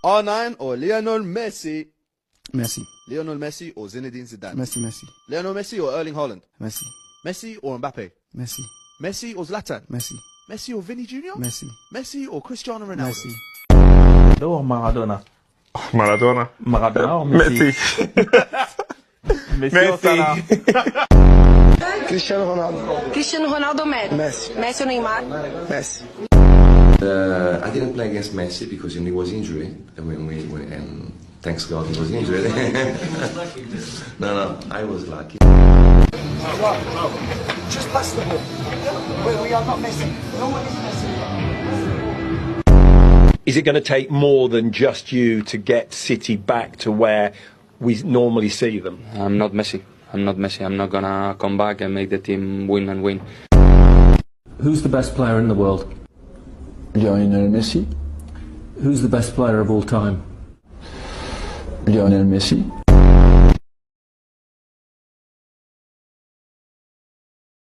R9 or Lionel Messi? Messi. Lionel Messi or Zinedine Zidane? Messi. Lionel Messi or Erling Haaland? Messi. Messi or Mbappe? Messi. Messi or Zlatan? Messi. Messi or Vinny Jr.? Messi. Messi or Cristiano Ronaldo? Messi. Or Maradona? Maradona. Maradona or Messi? Messi or Salah? Cristiano Ronaldo. Cristiano Ronaldo ou Messi? Messi ou Neymar? Messi. I didn't play against Messi because he was injured, and thanks God he was injured. No, I was lucky. Just pass the ball. We are not Messi. No one is Messi. Is it going to take more than just you to get City back to where we normally see them? I'm not Messi. I'm not going to come back and make the team win and win. Who's the best player in the world? Lionel Messi. Who's the best player of all time? Lionel Messi.